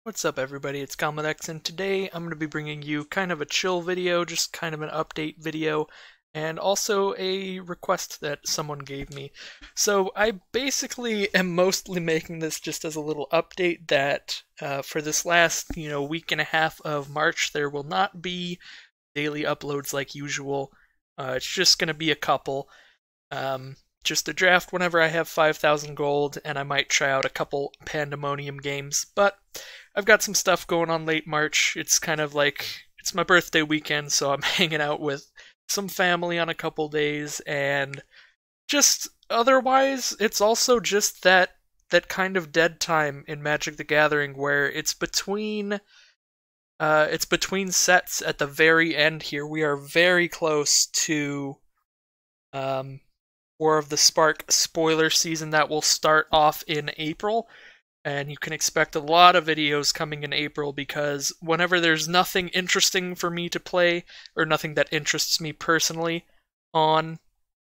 What's up everybody, it's Gomlet, and today I'm going to be bringing you kind of a chill video, just kind of an update video, and also a request that someone gave me. So I basically am mostly making this just as a little update that for this last, week and a half of March, there will not be daily uploads like usual. It's just going to be a couple. Just a draft whenever I have 5,000 gold, and I might try out a couple Pandemonium games, but I've got some stuff going on late March. It's kind of like, it's my birthday weekend, so I'm hanging out with some family on a couple days, and just otherwise, it's also just that kind of dead time in Magic the Gathering where it's between sets at the very end here. We are very close to um, War of the Spark spoiler season that will start off in April, and you can expect a lot of videos coming in April because whenever there's nothing interesting for me to play, or nothing that interests me personally on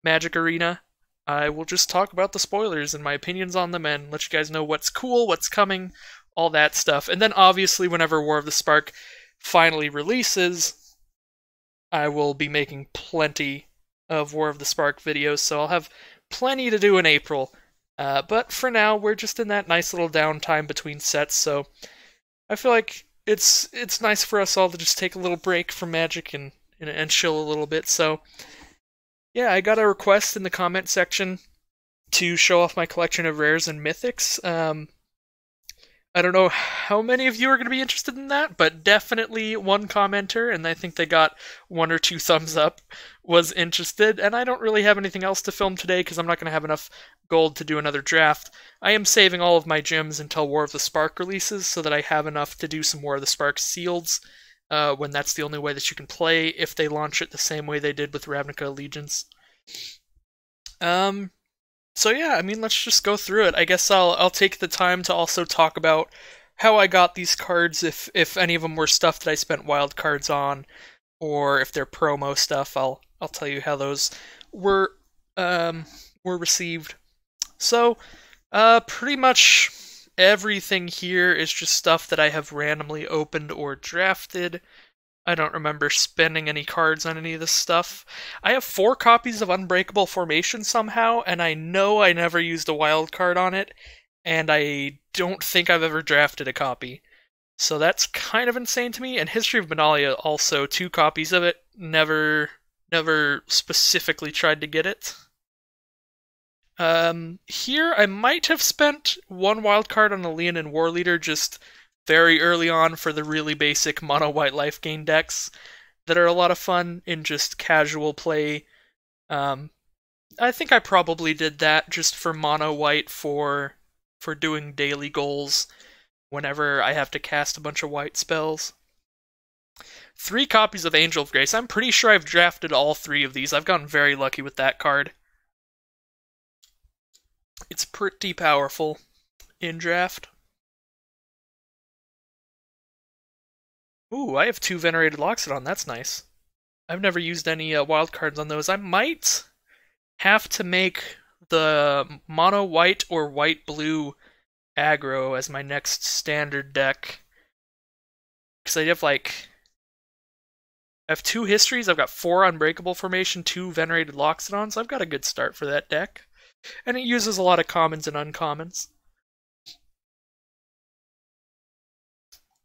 Magic Arena, I will just talk about the spoilers and my opinions on them and let you guys know what's cool, what's coming, all that stuff. And then obviously whenever War of the Spark finally releases, I will be making plenty of War of the Spark videos, so I'll have plenty to do in April. But for now, we're just in that nice little downtime between sets, so I feel like it's nice for us all to just take a little break from Magic and chill a little bit. So yeah, I got a request in the comment section to show off my collection of rares and mythics. I don't know how many of you are going to be interested in that, but definitely one commenter, and I think they got one or two thumbs up, was interested. And I don't really have anything else to film today because I'm not going to have enough gold to do another draft. I am saving all of my gems until War of the Spark releases so that I have enough to do some War of the Spark seals when that's the only way that you can play if they launch it the same way they did with Ravnica Allegiance. So yeah, I mean, let's just go through it. I guess I'll take the time to also talk about how I got these cards, if any of them were stuff that I spent wild cards on, or if they're promo stuff. I'll tell you how those were were received. So, pretty much everything here is just stuff that I have randomly opened or drafted. I don't remember spending any cards on any of this stuff. I have 4 copies of Unbreakable Formation somehow, and I know I never used a wild card on it, and I don't think I've ever drafted a copy. So that's kind of insane to me. And History of Benalia also 2 copies of it. Never specifically tried to get it. Here I might have spent 1 wild card on a Leonin War Leader just very early on for the really basic mono white life gain decks that are a lot of fun in just casual play. I think I probably did that just for mono white for doing daily goals whenever I have to cast a bunch of white spells. 3 copies of Angel of Grace. I'm pretty sure I've drafted all 3 of these. I've gotten very lucky with that card. It's pretty powerful in draft. Ooh, I have 2 Venerated Loxodon, that's nice. I've never used any wild cards on those. I might have to make the mono white or white blue aggro as my next standard deck. Because I have 2 histories, I've got 4 Unbreakable Formation, 2 Venerated Loxodon, so I've got a good start for that deck. And it uses a lot of commons and uncommons.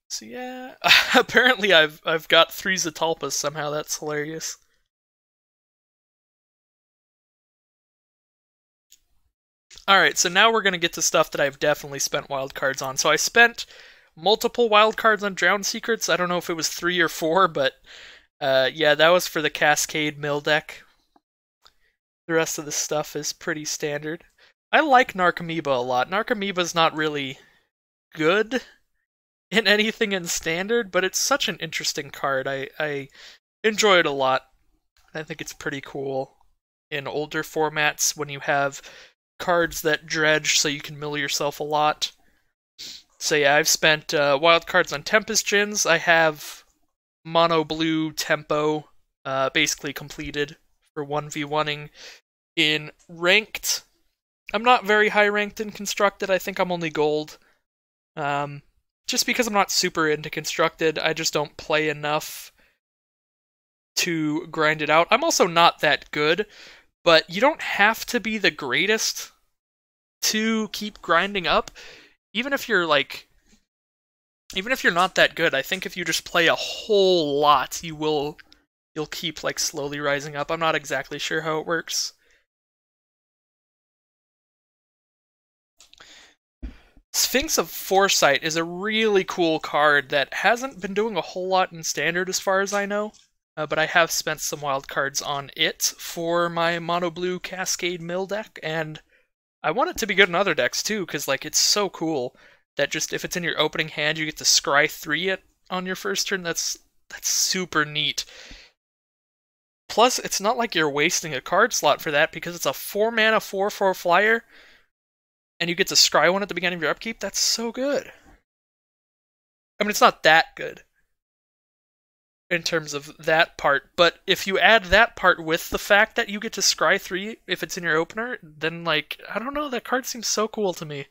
So yeah, apparently I've got 3 Zatalpas somehow. That's hilarious. Alright, so now we're going to get to stuff that I've definitely spent wild cards on. So I spent multiple wild cards on Drowned Secrets. I don't know if it was 3 or 4, but yeah, that was for the Cascade Mill deck. The rest of the stuff is pretty standard. I like Narcomoeba a lot. Narcomoeba's not really good in anything in standard, but it's such an interesting card. I enjoy it a lot. I think it's pretty cool in older formats when you have cards that dredge so you can mill yourself a lot. So yeah, I've spent wild cards on Tempest Gins. I have mono blue tempo basically completed for 1v1ing in ranked. I'm not very high ranked in constructed. I think I'm only gold. just because I'm not super into constructed, I just don't play enough to grind it out. I'm also not that good, but you don't have to be the greatest to keep grinding up. Even if you're like, even if you're not that good, I think if you just play a whole lot, you'll keep like slowly rising up. I'm not exactly sure how it works. Sphinx of Foresight is a really cool card that hasn't been doing a whole lot in Standard as far as I know, but I have spent some wild cards on it for my mono blue Cascade Mill deck, and I want it to be good in other decks too, because like it's so cool that just if it's in your opening hand, you get to scry 3 it on your first turn. That's super neat. Plus, it's not like you're wasting a card slot for that because it's a 4-mana 4/4 flyer, and you get to scry one at the beginning of your upkeep. That's so good. I mean, it's not that good in terms of that part, but if you add that part with the fact that you get to scry 3 if it's in your opener, then like, I don't know, that card seems so cool to me.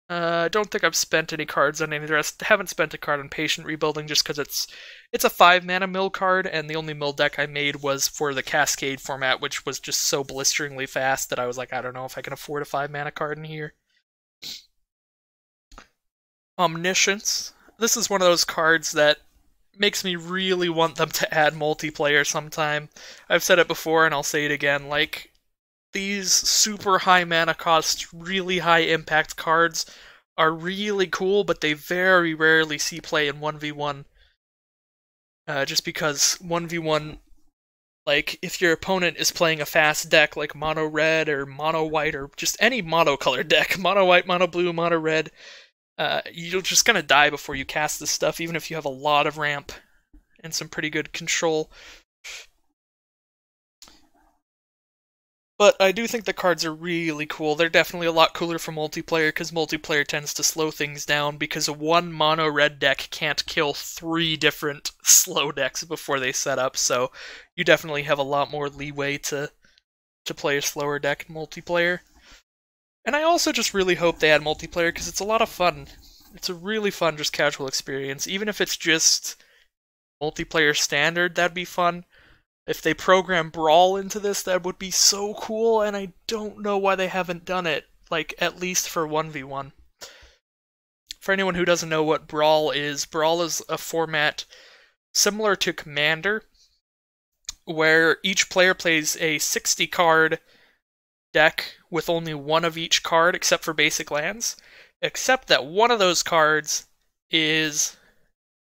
I don't think I've spent any cards on any of the rest. Haven't spent a card on Patient Rebuilding just because it's a 5-mana mill card, and the only mill deck I made was for the Cascade format, which was just so blisteringly fast that I was like, I don't know if I can afford a 5-mana card in here. Omniscience. This is one of those cards that makes me really want them to add multiplayer sometime. I've said it before and I'll say it again, like, these super high mana cost, really high impact cards are really cool, but they very rarely see play in 1v1. Just because 1v1, like, if your opponent is playing a fast deck like mono red or mono white or just any monocolored deck, mono white, mono blue, mono red, you're just gonna die before you cast this stuff, even if you have a lot of ramp and some pretty good control. But I do think the cards are really cool. They're definitely a lot cooler for multiplayer, because multiplayer tends to slow things down, because one mono red deck can't kill 3 different slow decks before they set up, so you definitely have a lot more leeway to play a slower deck in multiplayer. And I also just really hope they add multiplayer, because it's a lot of fun. It's a really fun, just casual experience. Even if it's just multiplayer standard, that'd be fun. If they program Brawl into this, that would be so cool, and I don't know why they haven't done it, like, at least for 1v1. For anyone who doesn't know what Brawl is a format similar to Commander, where each player plays a 60-card deck with only one of each card, except for basic lands, except that one of those cards is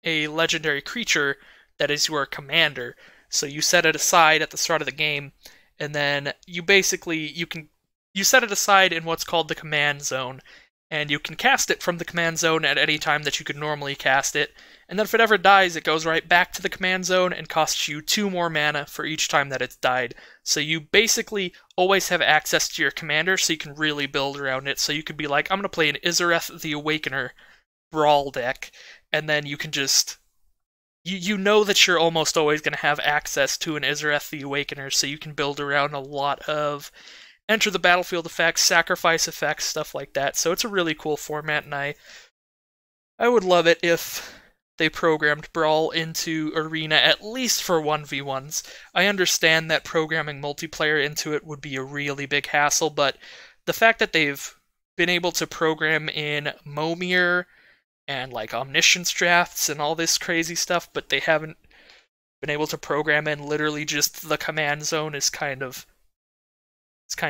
a legendary creature that is your commander. So you set it aside at the start of the game, and then you set it aside in what's called the command zone, and you can cast it from the command zone at any time that you could normally cast it, and then if it ever dies, it goes right back to the command zone and costs you 2 more mana for each time that it's died. So you basically always have access to your commander, so you can really build around it. So you could be like, I'm going to play an Izareth the Awakener Brawl deck, and then you can just... You know that you're almost always going to have access to an Izareth the Awakener, so you can build around a lot of enter the battlefield effects, sacrifice effects, stuff like that. So it's a really cool format, and I would love it if they programmed Brawl into Arena, at least for 1v1s. I understand that programming multiplayer into it would be a really big hassle, but the fact that they've been able to program in Momir and like Omniscience drafts and all this crazy stuff, but they haven't been able to program in literally just the command zone is kind of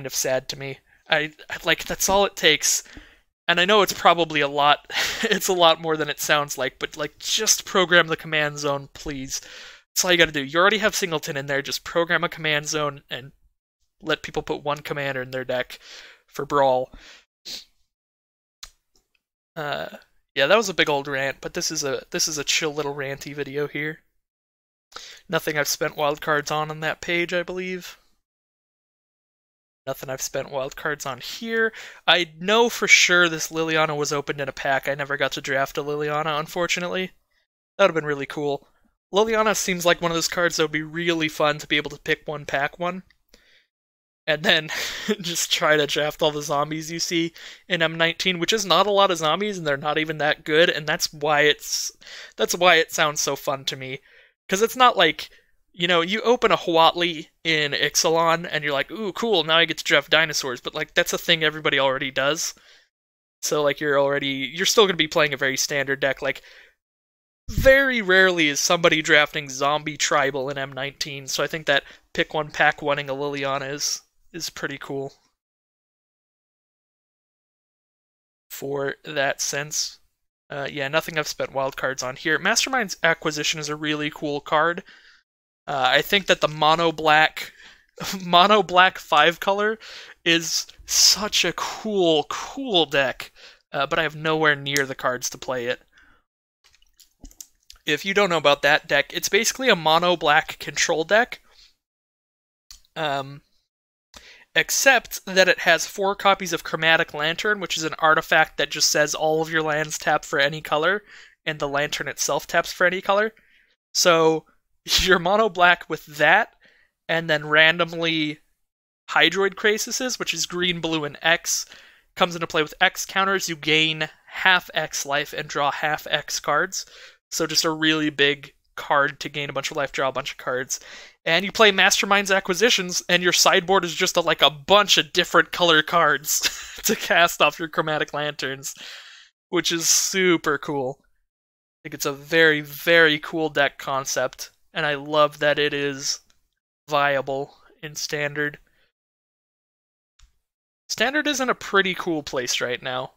sad to me. I like, that's all it takes. And I know it's probably a lot, it's a lot more than it sounds like, but like, just program the command zone, please. That's all you gotta do. You already have Singleton in there, just program a command zone and let people put one commander in their deck for Brawl. Yeah, that was a big old rant, but this is a chill little ranty video here. Nothing I've spent wildcards on that page, I believe. Nothing I've spent wildcards on here. I know for sure this Liliana was opened in a pack. I never got to draft a Liliana, unfortunately. That would have been really cool. Liliana seems like one of those cards that would be really fun to be able to pick one, pack one. and then just try to draft all the zombies you see in M19, which is not a lot of zombies, and they're not even that good, and that's why it sounds so fun to me, because it's not like, you open a Huatli in Ixalan, and you're like, ooh, cool, now I get to draft dinosaurs, but like that's a thing everybody already does. So like you're still gonna be playing a very standard deck. Like very rarely is somebody drafting zombie tribal in M19, so I think that pick one pack oneing a Liliana is pretty cool for that sense. Yeah, nothing I've spent wildcards on here. Mastermind's Acquisition is a really cool card. I think that the mono black 5-color is such a cool deck, but I have nowhere near the cards to play it. If you don't know about that deck, it's basically a mono black control deck. Except that it has 4 copies of Chromatic Lantern, which is an artifact that just says all of your lands tap for any color, and the lantern itself taps for any color. So you're mono black with that, and then randomly Hydroid Crasises, which is green, blue, and X, comes into play with X counters. You gain half X life and draw half X cards. So just a really big card to gain a bunch of life, draw a bunch of cards. And you play Mastermind's Acquisitions, and your sideboard is just like a bunch of different color cards to cast off your Chromatic Lanterns, which is super cool. I think it's a very, very cool deck concept, and I love that it is viable in Standard. Standard is in a pretty cool place right now.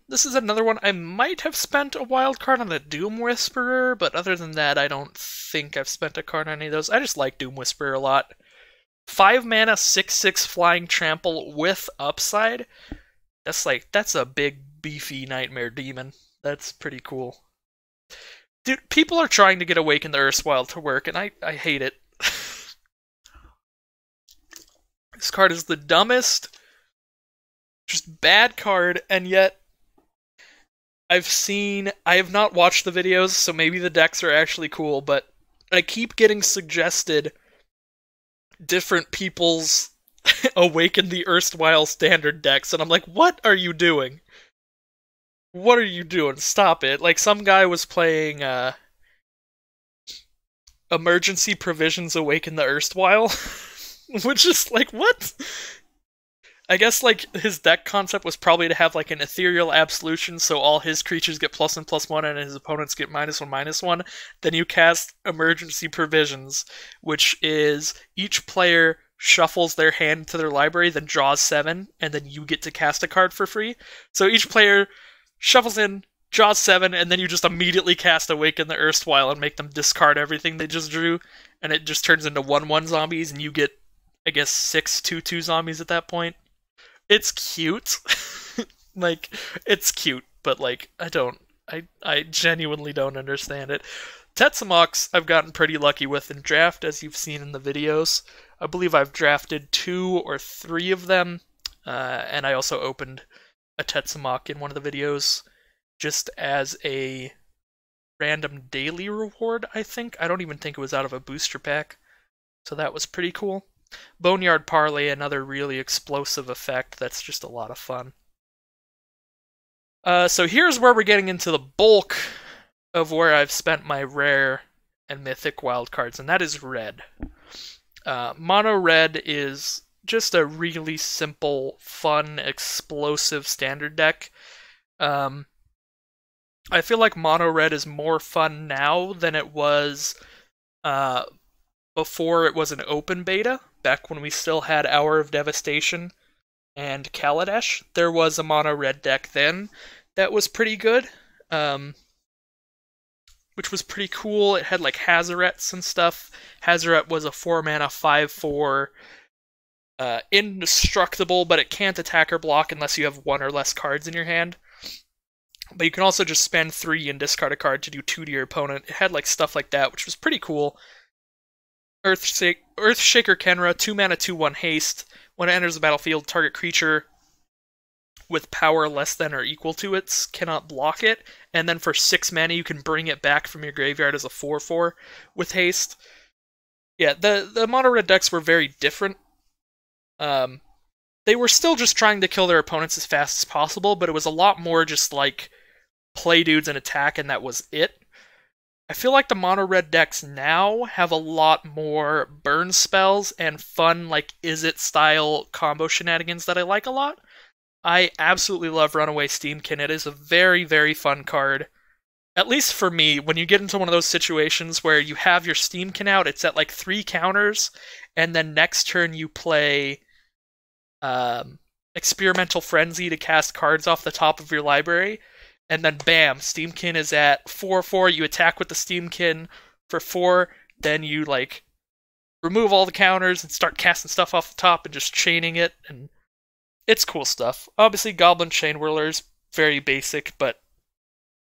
This is another one. I might have spent a wild card on the Doom Whisperer, but other than that, I don't think I've spent a card on any of those. I just like Doom Whisperer a lot. 5 mana, 6/6 flying trample with upside. That's a big, beefy nightmare demon. That's pretty cool. Dude, people are trying to get Awaken the Erstwhile to work, and I hate it. This card is the dumbest, just bad card, and yet I have not watched the videos, so maybe the decks are actually cool, but I keep getting suggested different people's Awaken the Erstwhile Standard decks, and I'm like, what are you doing? What are you doing? Stop it. Like, some guy was playing, Emergency Provisions Awaken the Erstwhile, which is like, what? I guess, like, his deck concept was probably to have, like, an Ethereal Absolution, so all his creatures get +1/+1 and his opponents get -1/-1. Then you cast Emergency Provisions, which is each player shuffles their hand to their library, then draws 7, and then you get to cast a card for free. So each player shuffles in, draws 7, and then you just immediately cast Awaken the Erstwhile and make them discard everything they just drew, and it just turns into 1/1 zombies, and you get, I guess, 6 2/2 zombies at that point. It's cute. Like, it's cute, but, like, I genuinely don't understand it. Tetsumox I've gotten pretty lucky with in draft, as you've seen in the videos. I believe I've drafted 2 or 3 of them, and I also opened a Tetsumox in one of the videos just as a random daily reward, I think. I don't even think it was out of a booster pack, so that was pretty cool. Boneyard Parlay, another really explosive effect that's just a lot of fun. So here's where we're getting into the bulk of where I've spent my rare and mythic wildcards, and that is red. Mono red is just a really simple, fun, explosive standard deck. I feel like mono red is more fun now than it was before it was an open beta, back when we still had Hour of Devastation and Kaladesh. There was a mono red deck then that was pretty good, which was pretty cool. It had like Hazarets and stuff. Hazaret was a 4 mana 5/4 indestructible, but it can't attack or block unless you have 1 or less cards in your hand. But you can also just spend 3 and discard a card to do 2 to your opponent. It had like stuff like that, which was pretty cool. Earthshaker Kenra, 2 mana 2/1 haste. When it enters the battlefield, target creature with power less than or equal to it cannot block it, and then for 6 mana you can bring it back from your graveyard as a 4/4 with haste. Yeah, the mono red decks were very different. They were still just trying to kill their opponents as fast as possible, but it was a lot more just like play dudes and attack, and that was it. I feel like the mono red decks now have a lot more burn spells and fun, like is it style combo shenanigans that I like a lot. I absolutely love Runaway Steamkin. It is a very, very fun card. At least for me, when you get into one of those situations where you have your Steamkin out, it's at like 3 counters, and then next turn you play Experimental Frenzy to cast cards off the top of your library, and then bam, Steamkin is at 4/4, you attack with the Steamkin for 4, then you like remove all the counters and start casting stuff off the top and just chaining it, and it's cool stuff. Obviously, Goblin Chain Whirler's very basic, but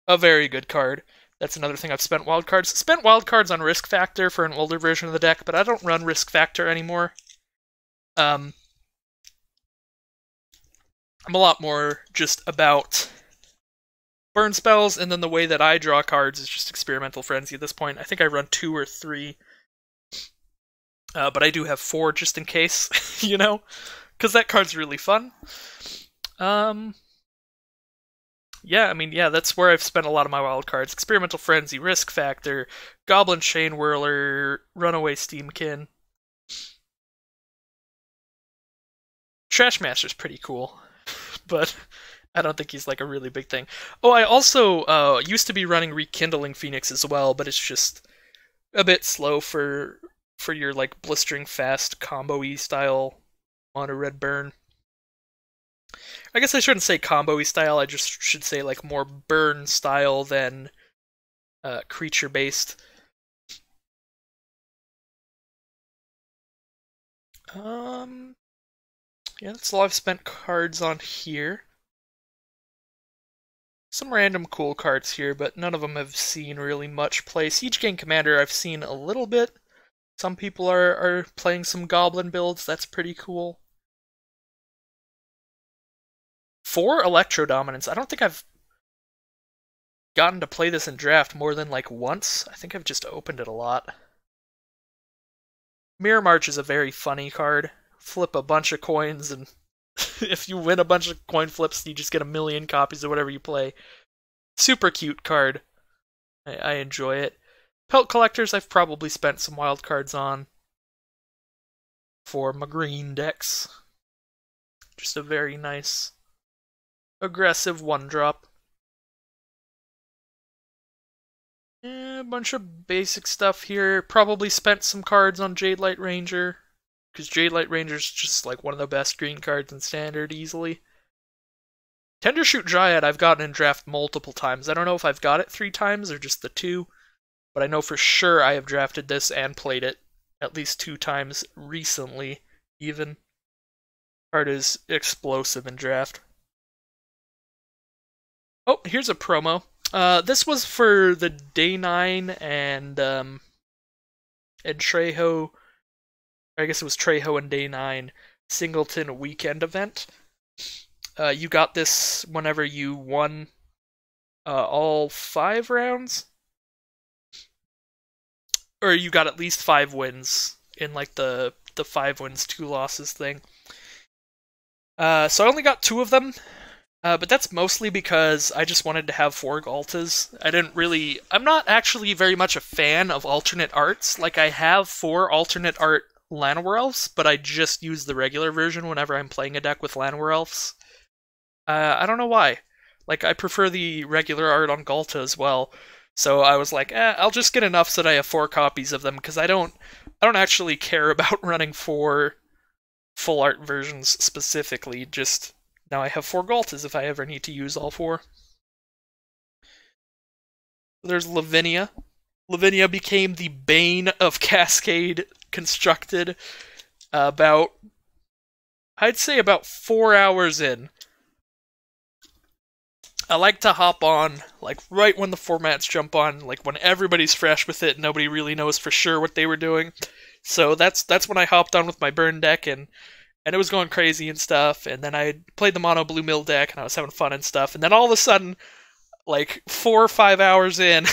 a very good card. That's another thing I've spent wildcards. Spent wildcards on Risk Factor for an older version of the deck, but I don't run Risk Factor anymore. I'm a lot more just about burn spells, and then the way that I draw cards is just Experimental Frenzy at this point. I think I run 2 or 3, but I do have 4 just in case, you know? Because that card's really fun. Yeah, that's where I've spent a lot of my wild cards. Experimental Frenzy, Risk Factor, Goblin Chain Whirler, Runaway Steamkin. Trashmaster's pretty cool, but I don't think he's like a really big thing. Oh, I also used to be running Rekindling Phoenix as well, but it's just a bit slow for your like blistering fast combo-y style mono red burn. I guess I shouldn't say combo-y style, I just should say like more burn style than creature based. Yeah, that's all I've spent cards on here. Some random cool cards here, but none of them have seen really much play. Siege Gang Commander I've seen a little bit. Some people are playing some Goblin builds, that's pretty cool. 4 Electro Dominance. I don't think I've gotten to play this in draft more than like once. I think I've just opened it a lot. Mirror March is a very funny card. Flip a bunch of coins, and if you win a bunch of coin flips, you just get 1,000,000 copies of whatever you play. Super cute card. I enjoy it. Pelt Collectors I've probably spent some wild cards on for my green decks. Just a very nice, aggressive 1-drop. A bunch of basic stuff here. Probably spent some cards on Jade Light Ranger, because Jade Light Ranger's just like one of the best green cards in Standard, easily. Tendershoot Dryad I've gotten in draft multiple times. I don't know if I've got it 3 times or just the 2, but I know for sure I have drafted this and played it at least 2 times recently, even. Card is explosive in draft. Oh, here's a promo. This was for the Day 9 and Trejo, I guess it was Trejo and Day 9 Singleton weekend event. You got this whenever you won all 5 rounds, or you got at least 5 wins in like the 5 wins 2 losses thing. So I only got 2 of them, but that's mostly because I just wanted to have 4 Galtas. I'm not actually very much a fan of alternate arts. Like, I have 4 alternate art Llanowar Elves, but I just use the regular version whenever I'm playing a deck with Llanowar Elves. I don't know why. Like, I prefer the regular art on Galta as well. So I was like, I'll just get enough so that I have 4 copies of them, because I don't actually care about running 4 full art versions specifically. Just now I have 4 Galtas if I ever need to use all 4. There's Lavinia. Lavinia became the bane of Cascade Constructed I'd say about 4 hours in. I like to hop on, like, right when the formats jump on, like, when everybody's fresh with it, nobody really knows for sure what they were doing. So that's when I hopped on with my burn deck, and and it was going crazy and stuff. And then I played the mono blue mill deck, and I was having fun and stuff. And then all of a sudden, like 4 or 5 hours in,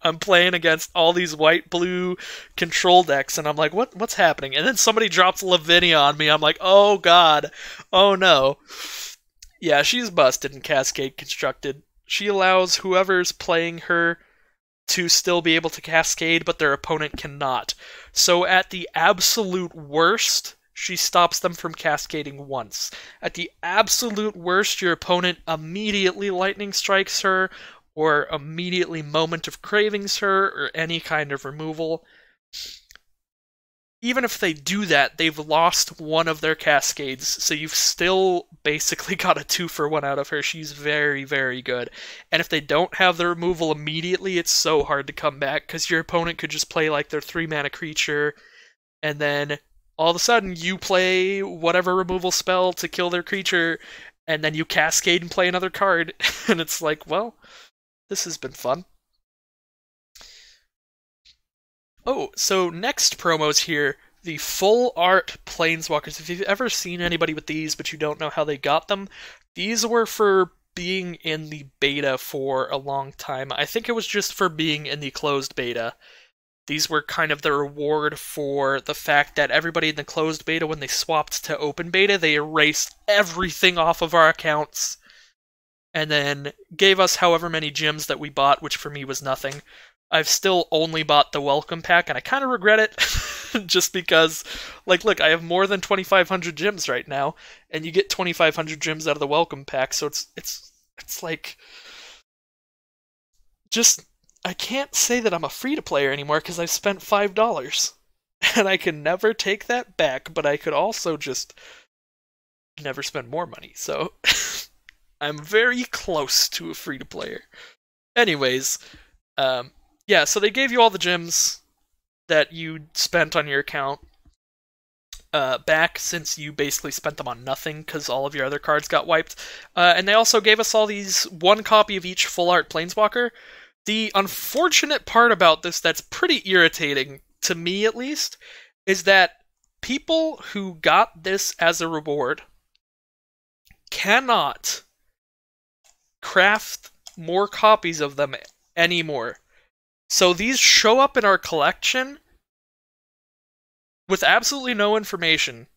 I'm playing against all these white blue control decks, and I'm like, what's happening? And then somebody drops Lavinia on me. I'm like, oh god, oh no. Yeah, she's busted in Cascade Constructed. She allows whoever's playing her to still be able to cascade, but their opponent cannot. So at the absolute worst, she stops them from cascading once. At the absolute worst, your opponent immediately lightning strikes her, or immediately moment of cravings her, or any kind of removal. Even if they do that, they've lost one of their cascades, so you've still basically got a 2-for-1 out of her. She's very, very good. And if they don't have the removal immediately, it's so hard to come back, because your opponent could just play like their 3-mana creature, and then all of a sudden you play whatever removal spell to kill their creature, and then you cascade and play another card, and it's like, well, this has been fun. Oh, so next promos here, the full art Planeswalkers. If you've ever seen anybody with these, but you don't know how they got them, these were for being in the beta for a long time. I think it was just for being in the closed beta. These were kind of the reward for the fact that everybody in the closed beta, when they swapped to open beta, they erased everything off of our accounts, and then gave us however many gems that we bought, which for me was nothing. I've still only bought the welcome pack, and I kind of regret it, just because, like, look, I have more than 2,500 gems right now, and you get 2,500 gems out of the welcome pack, so it's like, just, I can't say that I'm a free-to-player anymore, because I've spent $5, and I can never take that back, but I could also just never spend more money, so I'm very close to a free-to-player. Anyways, yeah, so they gave you all the gems that you spent on your account back, since you basically spent them on nothing because all of your other cards got wiped. And they also gave us all these, one copy of each full art Planeswalker. The unfortunate part about this that's pretty irritating, to me at least, is that people who got this as a reward cannot craft more copies of them anymore. So these show up in our collection with absolutely no information,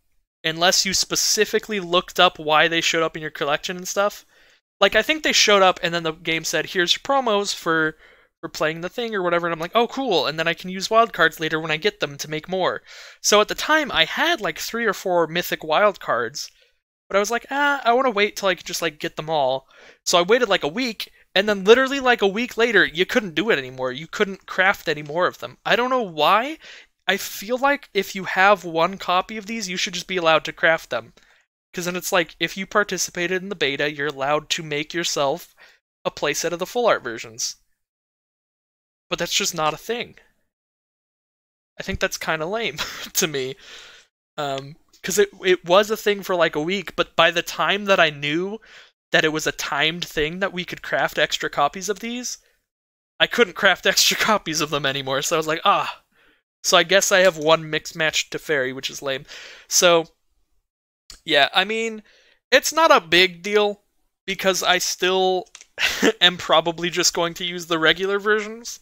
unless you specifically looked up why they showed up in your collection and stuff. Like, I think they showed up and then the game said, here's promos for playing the thing or whatever, and I'm like, oh cool, and then I can use wildcards later when I get them to make more. So at the time, I had like 3 or 4 mythic wildcards, but I was like, I want to wait till I can just like get them all. So I waited like a week, and then literally like a week later, you couldn't do it anymore. You couldn't craft any more of them. I don't know why. I feel like if you have one copy of these, you should just be allowed to craft them. Because then it's like, if you participated in the beta, you're allowed to make yourself a playset of the full art versions. But that's just not a thing. I think that's kind of lame to me. Because it was a thing for like a week, but by the time that I knew that it was a timed thing that we could craft extra copies of these, I couldn't craft extra copies of them anymore, so I was like, So I guess I have one mixed match Teferi, which is lame. So, yeah, I mean, it's not a big deal, because I still am probably just going to use the regular versions,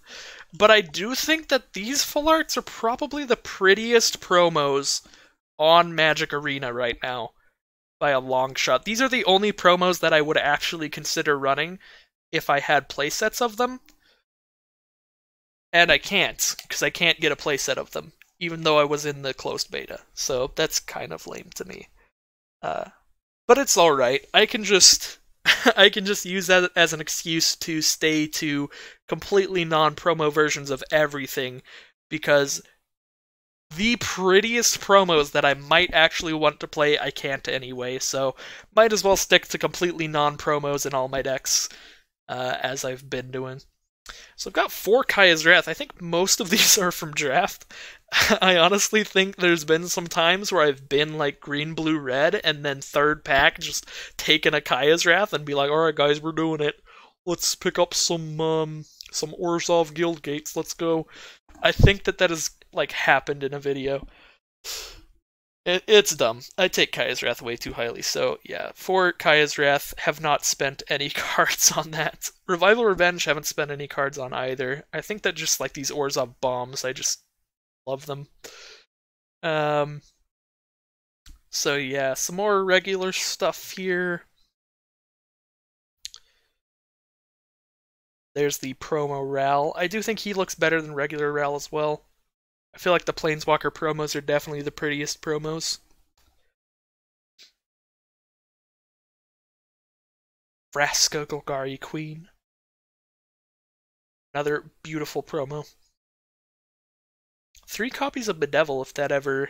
but I do think that these full arts are probably the prettiest promos on Magic Arena right now, by a long shot. These are the only promos that I would actually consider running if I had playsets of them. And I can't, because I can't get a playset of them, even though I was in the closed beta. So that's kind of lame to me. But it's alright. I can just use that as an excuse to stay to completely non-promo versions of everything, because the prettiest promos that I might actually want to play, I can't anyway, so might as well stick to completely non-promos in all my decks, as I've been doing. So I've got 4 Kaya's Wrath. I think most of these are from draft. I honestly think there's been some times where I've been like green, blue, red, and then third pack just taken a Kaya's Wrath and be like, alright guys, we're doing it. Let's pick up some Orzhov Guild Gates, let's go. I think that has like happened in a video. It's dumb. I take Kaya's Wrath way too highly, so yeah. For Kaya's Wrath, have not spent any cards on that. Revival Revenge, haven't spent any cards on either. I think that just like these Orzhov bombs, I just love them. Um, so yeah, some more regular stuff here. There's the promo Ral. I do think he looks better than regular Ral as well. I feel like the Planeswalker promos are definitely the prettiest promos. Vraska Golgari Queen. Another beautiful promo. 3 copies of Bedevil, if that ever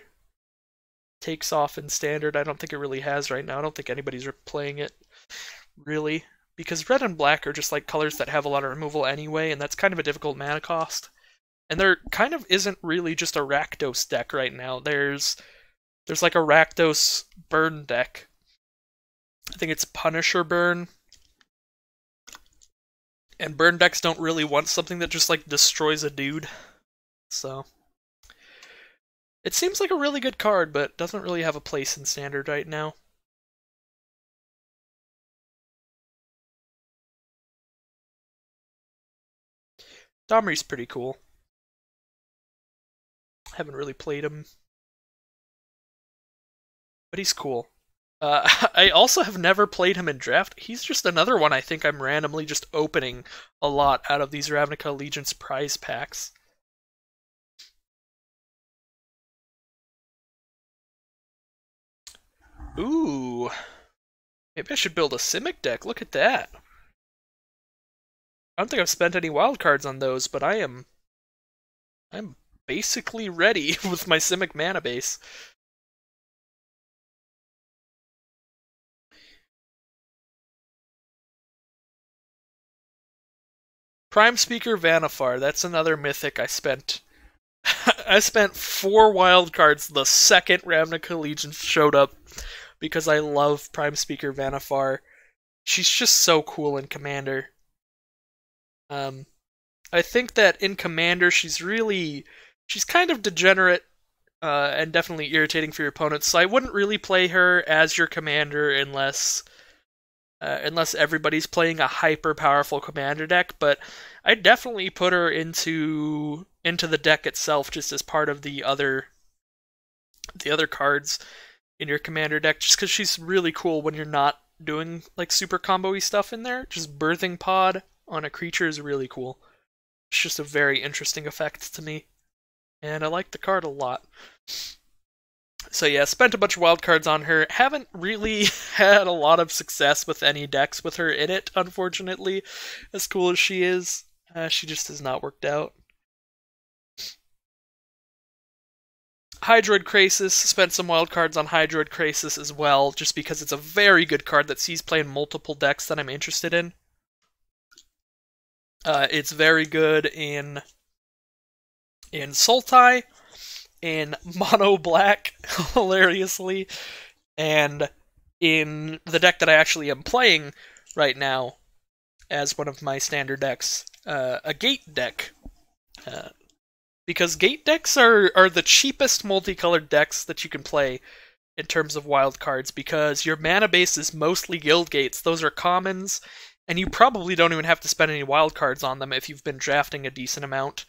takes off in Standard. I don't think it really has right now. I don't think anybody's playing it, really. Because red and black are just like colors that have a lot of removal anyway, and that's kind of a difficult mana cost. And there kind of isn't really just a Rakdos deck right now. There's like a Rakdos burn deck. I think it's Punisher Burn. And burn decks don't really want something that just like destroys a dude. So it seems like a really good card, but doesn't really have a place in Standard right now. Domri's pretty cool. Haven't really played him, but he's cool. I also have never played him in draft. He's just another one I think I'm randomly just opening a lot out of these Ravnica Allegiance prize packs. Ooh. Maybe I should build a Simic deck. Look at that. I don't think I've spent any wild cards on those, but I'm basically ready with my Simic mana base. Prime Speaker Vanifar, that's another mythic I spent. I spent 4 wild cards the second Ravnica Allegiance showed up because I love Prime Speaker Vanifar. She's just so cool in Commander. I think that in Commander she's kind of degenerate and definitely irritating for your opponents. So I wouldn't really play her as your commander unless everybody's playing a hyper powerful commander deck. But I definitely put her into the deck itself just as part of the other cards in your commander deck, just because she's really cool when you're not doing like super combo-y stuff in there. Just Birthing Pod on a creature is really cool. It's just a very interesting effect to me, and I like the card a lot. So yeah, spent a bunch of wild cards on her. Haven't really had a lot of success with any decks with her in it, unfortunately. As cool as she is, she just has not worked out. Hydroid Krasis, spent some wild cards on Hydroid Krasis as well, just because it's a very good card that sees play in multiple decks that I'm interested in. It's very good in Sultai, in Mono Black, hilariously, and in the deck that I actually am playing right now as one of my standard decks, a Gate deck. Because Gate decks are the cheapest multicolored decks that you can play in terms of wild cards, because your mana base is mostly Guild Gates. Those are commons, and you probably don't even have to spend any wild cards on them if you've been drafting a decent amount,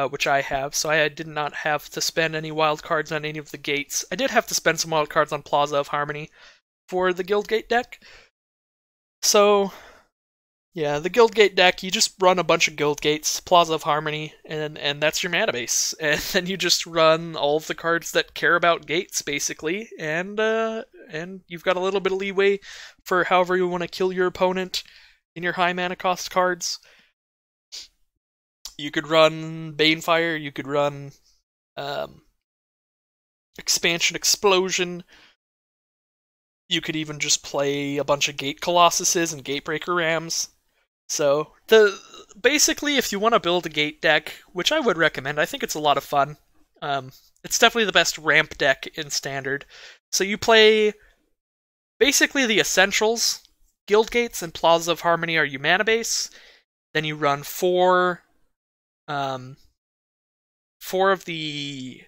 which I have. So I did not have to spend any wild cards on any of the gates. I did have to spend some wild cards on Plaza of Harmony for the Guild Gate deck. So yeah, the Guild Gate deck, you just run a bunch of Guild Gates, Plaza of Harmony, and that's your mana base. And then you just run all of the cards that care about gates, basically, and you've got a little bit of leeway for however you want to kill your opponent in your high mana cost cards. You could run Banefire, you could run Expansion Explosion. You could even just play a bunch of Gate Colossuses and Gatebreaker Rams. So, basically, if you want to build a Gate deck, which I would recommend, I think it's a lot of fun. It's definitely the best ramp deck in Standard. So you play basically the essentials. Guild Gates and Plaza of Harmony are your mana base. Then you run four of the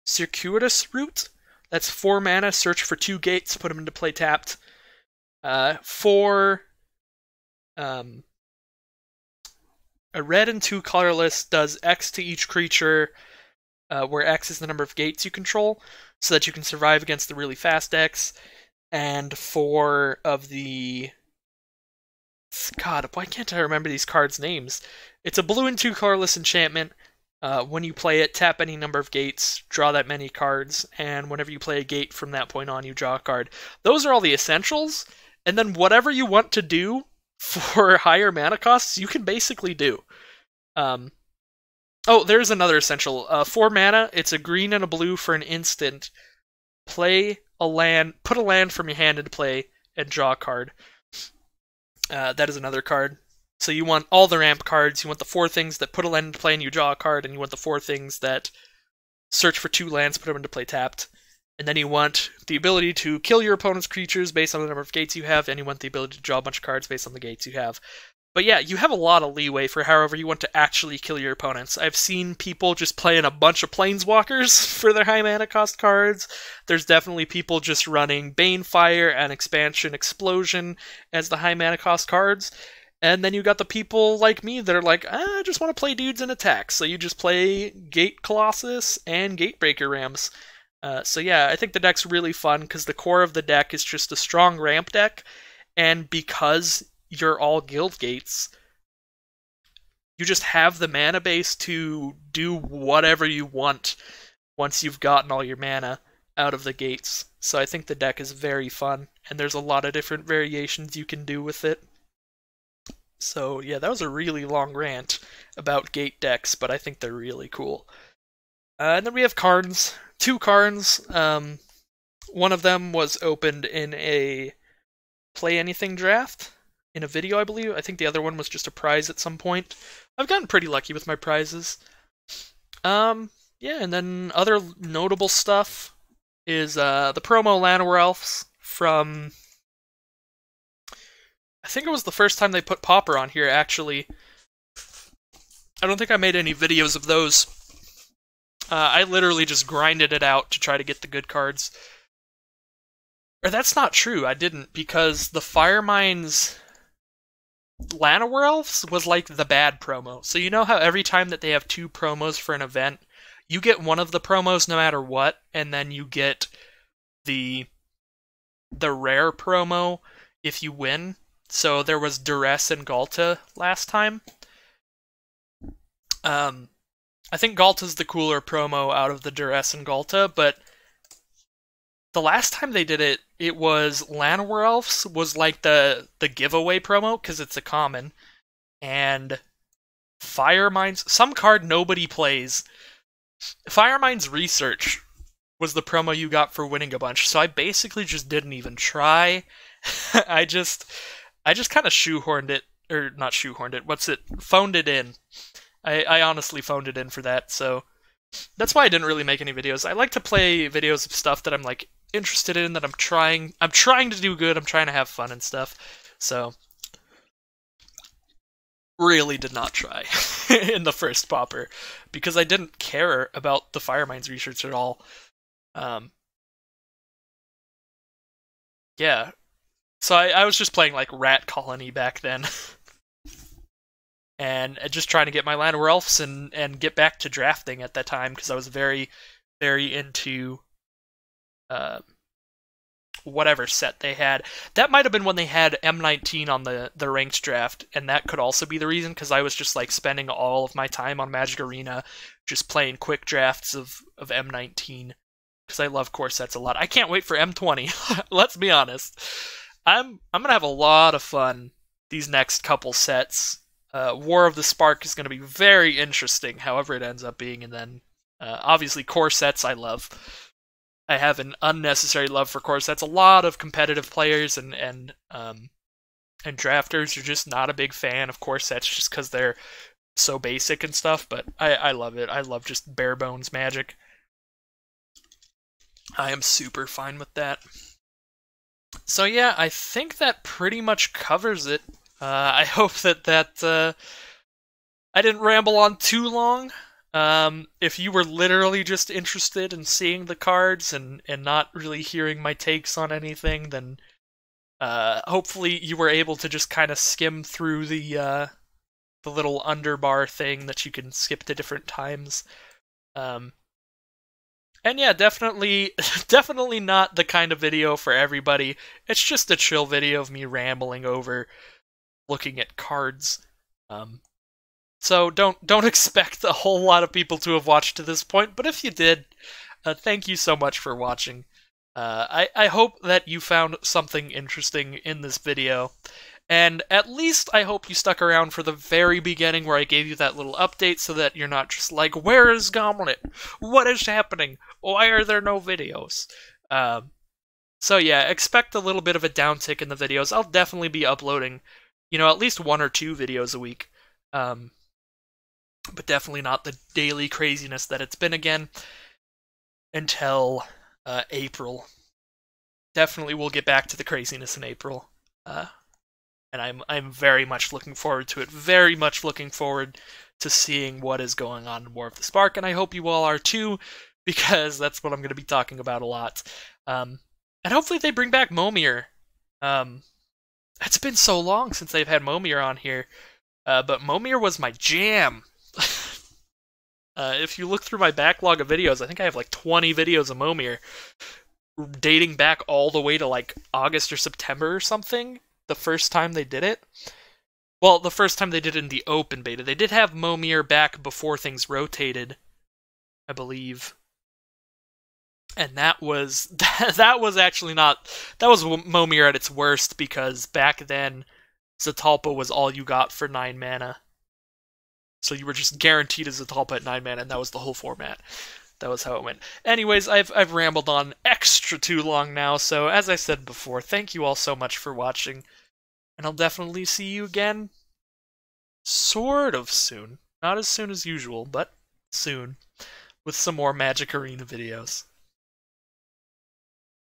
Circuitous Route. That's 4 mana, search for 2 gates, put them into play tapped. 4 a red and 2 colorless does X to each creature, where X is the number of gates you control, so that you can survive against the really fast decks. And 4 of the... God, why can't I remember these cards' names? It's a blue and 2 colorless enchantment. When you play it, tap any number of gates, draw that many cards, and whenever you play a gate from that point on, you draw a card. Those are all the essentials, and then whatever you want to do for higher mana costs, you can basically do. Oh, there's another essential. 4 mana, it's a green and a blue for an instant. Play a land, put a land from your hand into play, and draw a card. That is another card. So you want all the ramp cards, you want the 4 things that put a land into play and you draw a card, and you want the 4 things that search for 2 lands, put them into play tapped. And then you want the ability to kill your opponent's creatures based on the number of gates you have, and you want the ability to draw a bunch of cards based on the gates you have. But yeah, you have a lot of leeway for however you want to actually kill your opponents. I've seen people just playing a bunch of Planeswalkers for their high mana cost cards. There's definitely people just running Banefire and Expansion Explosion as the high mana cost cards. And then you got the people like me that are like, I just want to play dudes and attack. So you just play Gate Colossus and Gatebreaker Rams. So yeah, I think the deck's really fun because the core of the deck is just a strong ramp deck. And because you're all guild gates, you just have the mana base to do whatever you want once you've gotten all your mana out of the gates. So I think the deck is very fun, and there's a lot of different variations you can do with it. So yeah, that was a really long rant about gate decks, but I think they're really cool. And then we have Karns. 2 Karns. One of them was opened in a Play Anything draft, in a video, I believe. I think the other one was just a prize at some point. I've gotten pretty lucky with my prizes. Yeah, and then other notable stuff is the promo Llanowar Elves from... I think it was the first time they put Pauper on here, actually. I don't think I made any videos of those. I literally just grinded it out to try to get the good cards. Or that's not true, I didn't, because the Firemind's Llanowar Elves was like the bad promo. So you know how every time that they have 2 promos for an event, you get one of the promos no matter what, and then you get the rare promo if you win. So there was Duress and Galta last time. I think Galta's the cooler promo out of the Duress and Galta, but the last time they did it, it was Llanowar Elves was like the giveaway promo, because it's a common, and Firemind's, some card nobody plays, Firemind's Research was the promo you got for winning a bunch, so I basically just didn't even try. I just kind of shoehorned it, or not shoehorned it, phoned it in. I honestly phoned it in for that, so that's why I didn't really make any videos. I like to play videos of stuff that I'm like interested in, that I'm trying to do good, I'm trying to have fun and stuff. So really did not try in the first Pauper because I didn't care about the Firemind's Research at all. Yeah. So I was just playing like Rat Colony back then. And just trying to get my Llanowar Elves and get back to drafting at that time, because I was very, very into whatever set they had. That might have been when they had M19 on the ranked draft, and that could also be the reason, because I was just like spending all of my time on Magic Arena just playing quick drafts of M19, because I love core sets a lot. I can't wait for M20. Let's be honest. I'm gonna have a lot of fun these next couple sets. War of the Spark is going to be very interesting, however it ends up being, and then obviously core sets I love. I have an unnecessary love for core sets. A lot of competitive players and drafters are just not a big fan of core sets just because they're so basic and stuff, but I love it. I love just bare bones Magic. I am super fine with that. So yeah, I think that pretty much covers it. I hope that I didn't ramble on too long. If you were literally just interested in seeing the cards and not really hearing my takes on anything, then hopefully you were able to just kind of skim through the little underbar thing that you can skip to different times. Um, and yeah, definitely, definitely not the kind of video for everybody. It's just a chill video of me rambling over looking at cards. Um, so don't expect a whole lot of people to have watched to this point. But if you did, thank you so much for watching. I hope that you found something interesting in this video. And at least I hope you stuck around for the very beginning where I gave you that little update so that you're not just like, where is Gomlet? What is happening? Why are there no videos? So yeah, expect a little bit of a downtick in the videos. I'll definitely be uploading, at least 1 or 2 videos a week. But definitely not the daily craziness that it's been again until April. Definitely we'll get back to the craziness in April. And I'm very much looking forward to it. Very much looking forward to seeing what is going on in War of the Spark, and I hope you all are too, because that's what I'm going to be talking about a lot. And hopefully they bring back Momir. It's been so long since they've had Momir on here, but Momir was my jam. If you look through my backlog of videos, I think I have like 20 videos of Momir, dating back all the way to like August or September or something. The first time they did it. Well, the first time they did it in the open beta. They did have Momir back before things rotated, I believe. And that was actually not, that was Momir at its worst, because back then Zatalpa was all you got for 9 mana. So you were just guaranteed a Zatalpa at 9 mana, and that was the whole format. That was how it went. Anyways, I've rambled on extra too long now, so as I said before, thank you all so much for watching, and I'll definitely see you again sort of soon. Not as soon as usual, but soon, with some more Magic Arena videos.